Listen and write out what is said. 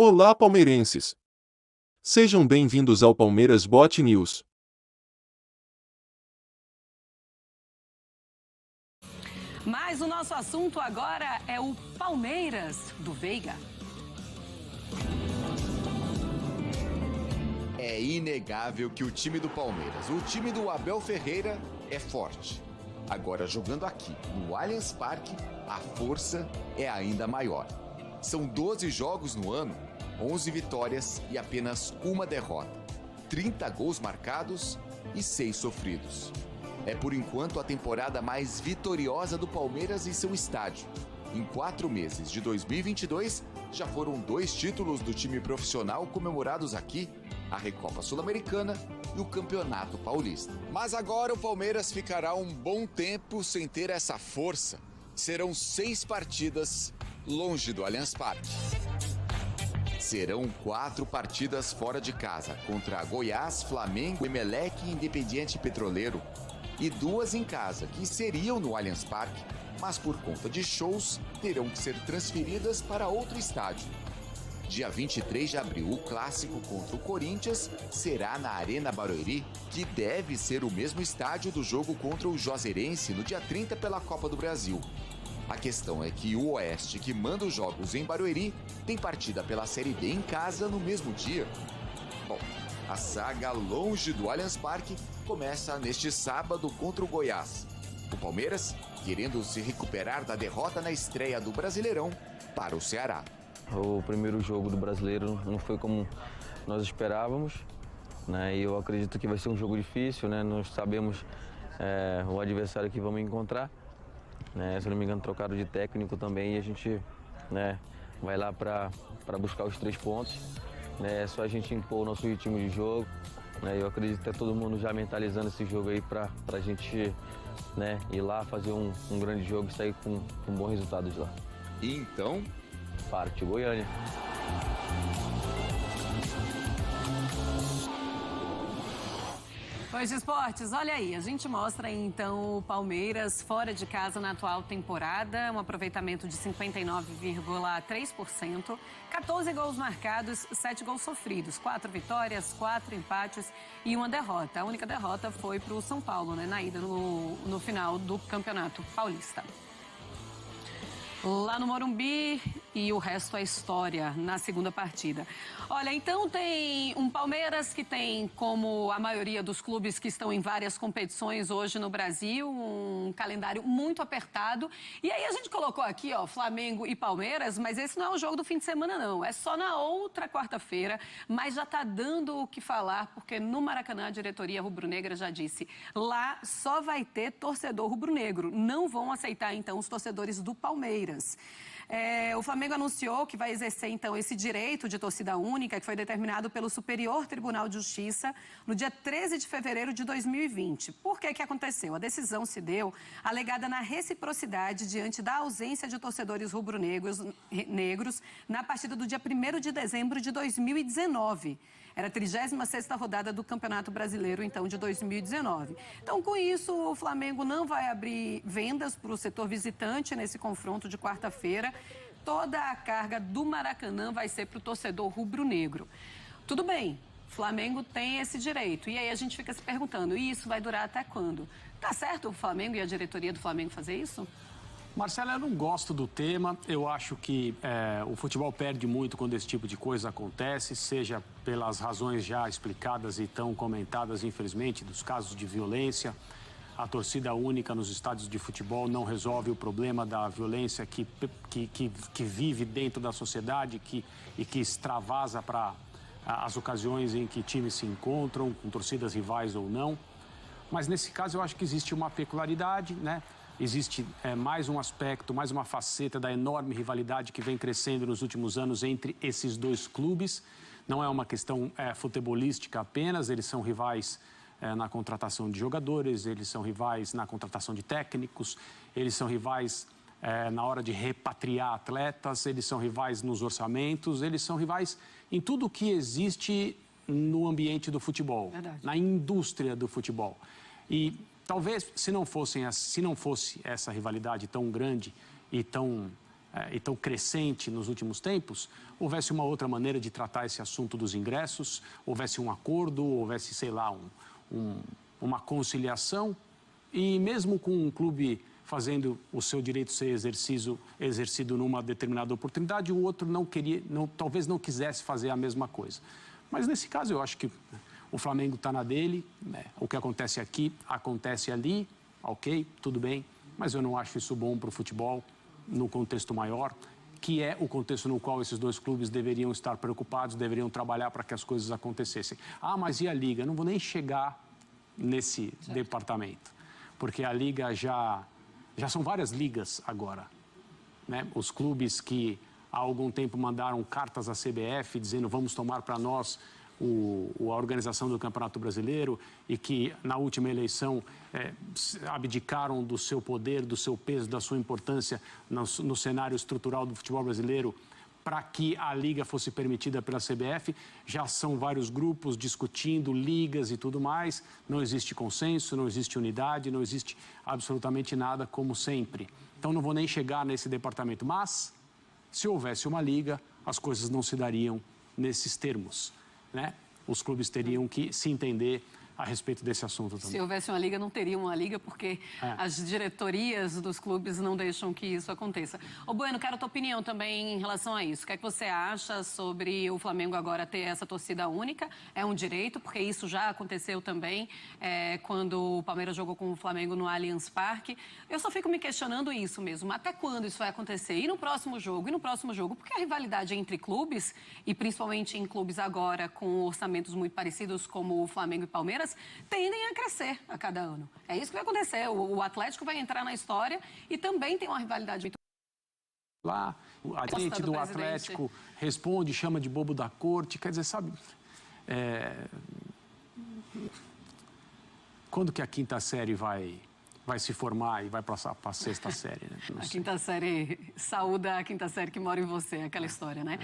Olá, palmeirenses! Sejam bem-vindos ao Palmeiras Bot News. Mas o nosso assunto agora é o Palmeiras do Veiga. É inegável que o time do Palmeiras, o time do Abel Ferreira, é forte. Agora, jogando aqui, no Allianz Parque, a força é ainda maior. São 12 jogos no ano, 11 vitórias e apenas uma derrota. 30 gols marcados e 6 sofridos. É por enquanto a temporada mais vitoriosa do Palmeiras em seu estádio. Em 4 meses de 2022, já foram 2 títulos do time profissional comemorados aqui, a Recopa Sul-Americana e o Campeonato Paulista. Mas agora o Palmeiras ficará um bom tempo sem ter essa força. Serão 6 partidas longe do Allianz Parque. Serão 4 partidas fora de casa, contra Goiás, Flamengo, Emelec e Independiente Petroleiro. E 2 em casa, que seriam no Allianz Parque, mas por conta de shows, terão que ser transferidas para outro estádio. Dia 23 de abril, o clássico contra o Corinthians será na Arena Barueri, que deve ser o mesmo estádio do jogo contra o Juazeirense no dia 30 pela Copa do Brasil. A questão é que o Oeste, que manda os jogos em Barueri, tem partida pela Série B em casa no mesmo dia. Bom, a saga longe do Allianz Parque começa neste sábado contra o Goiás. O Palmeiras querendo se recuperar da derrota na estreia do Brasileirão para o Ceará. O primeiro jogo do Brasileiro não foi como nós esperávamos, né? E eu acredito que vai ser um jogo difícil, né? Nós sabemos o adversário que vamos encontrar, né? Se não me engano, trocaram de técnico também e a gente, né, vai lá para buscar os 3 pontos. É só a gente impor o nosso ritmo de jogo, né? Eu acredito que tá todo mundo já mentalizando esse jogo aí para a gente, né, ir lá fazer um grande jogo e sair com um bom resultado de lá. Então, parte Goiânia. Pois de esportes, olha aí, a gente mostra então o Palmeiras fora de casa na atual temporada, um aproveitamento de 59,3%, 14 gols marcados, 7 gols sofridos, 4 vitórias, 4 empates e 1 derrota. A única derrota foi para o São Paulo, né, na ida no final do Campeonato Paulista. Lá no Morumbi, e o resto é história na segunda partida. Olha, então tem um Palmeiras que tem, como a maioria dos clubes que estão em várias competições hoje no Brasil, um calendário muito apertado. E aí a gente colocou aqui, ó, Flamengo e Palmeiras, mas esse não é o jogo do fim de semana, não. É só na outra quarta-feira, mas já tá dando o que falar, porque no Maracanã a diretoria rubro-negra já disse, lá só vai ter torcedor rubro-negro. Não vão aceitar, então, os torcedores do Palmeiras. O Flamengo anunciou que vai exercer, então, esse direito de torcida única, que foi determinado pelo Superior Tribunal de Justiça no dia 13 de fevereiro de 2020. Por que que aconteceu? A decisão se deu alegada na reciprocidade diante da ausência de torcedores rubro-negros na partida do dia 1º de dezembro de 2019. Era a 36ª rodada do Campeonato Brasileiro, então, de 2019. Então, com isso, o Flamengo não vai abrir vendas para o setor visitante nesse confronto de quarta-feira. Toda a carga do Maracanã vai ser para o torcedor rubro-negro. Tudo bem, o Flamengo tem esse direito. E aí a gente fica se perguntando, e isso vai durar até quando? Tá certo o Flamengo e a diretoria do Flamengo fazer isso? Marcelo, eu não gosto do tema. Eu acho que o futebol perde muito quando esse tipo de coisa acontece, seja pelas razões já explicadas e tão comentadas, infelizmente, dos casos de violência. A torcida única nos estádios de futebol não resolve o problema da violência que vive dentro da sociedade e que extravasa para as ocasiões em que times se encontram, com torcidas rivais ou não. Mas nesse caso eu acho que existe uma peculiaridade, né? Existe mais um aspecto, mais uma faceta da enorme rivalidade que vem crescendo nos últimos anos entre esses 2 clubes. Não é uma questão futebolística apenas, eles são rivais na contratação de jogadores, eles são rivais na contratação de técnicos, eles são rivais na hora de repatriar atletas, eles são rivais nos orçamentos, eles são rivais em tudo que existe no ambiente do futebol, verdade, na indústria do futebol. E talvez, se não fosse essa rivalidade tão grande e tão e tão crescente nos últimos tempos, houvesse uma outra maneira de tratar esse assunto dos ingressos, houvesse um acordo, houvesse, sei lá, uma conciliação, e mesmo com um clube fazendo o seu direito ser exercido numa determinada oportunidade, o outro talvez não quisesse fazer a mesma coisa. Mas nesse caso eu acho que o Flamengo está na dele, né? O que acontece aqui, acontece ali, ok, tudo bem, mas eu não acho isso bom para o futebol no contexto maior, que é o contexto no qual esses dois clubes deveriam estar preocupados, deveriam trabalhar para que as coisas acontecessem. Ah, mas e a Liga? Eu não vou nem chegar nesse departamento, porque a Liga já são várias ligas agora, né? Os clubes que há algum tempo mandaram cartas à CBF dizendo vamos tomar para nós a organização do Campeonato Brasileiro e que na última eleição abdicaram do seu poder, do seu peso, da sua importância no cenário estrutural do futebol brasileiro para que a Liga fosse permitida pela CBF. Já são vários grupos discutindo ligas e tudo mais. Não existe consenso, não existe unidade, não existe absolutamente nada como sempre. Então não vou nem chegar nesse departamento. Mas, se houvesse uma liga, as coisas não se dariam nesses termos, né? Os clubes teriam que se entender a respeito desse assunto também. Se houvesse uma liga, não teria uma liga, porque as diretorias dos clubes não deixam que isso aconteça. Ô Bueno, quero a tua opinião também em relação a isso. O que é que você acha sobre o Flamengo agora ter essa torcida única? É um direito, porque isso já aconteceu também quando o Palmeiras jogou com o Flamengo no Allianz Parque. Eu só fico me questionando isso mesmo. Até quando isso vai acontecer? E no próximo jogo? E no próximo jogo? Porque a rivalidade entre clubes, e principalmente em clubes agora com orçamentos muito parecidos como o Flamengo e Palmeiras, tendem a crescer a cada ano. É isso que vai acontecer. O Atlético vai entrar na história e também tem uma rivalidade muito... Lá, a gente do Atlético responde, chama de bobo da corte, quer dizer, sabe... Quando que a quinta série vai se formar e vai passar para a sexta série, né? A quinta série, saúda a quinta série que mora em você, aquela história, né?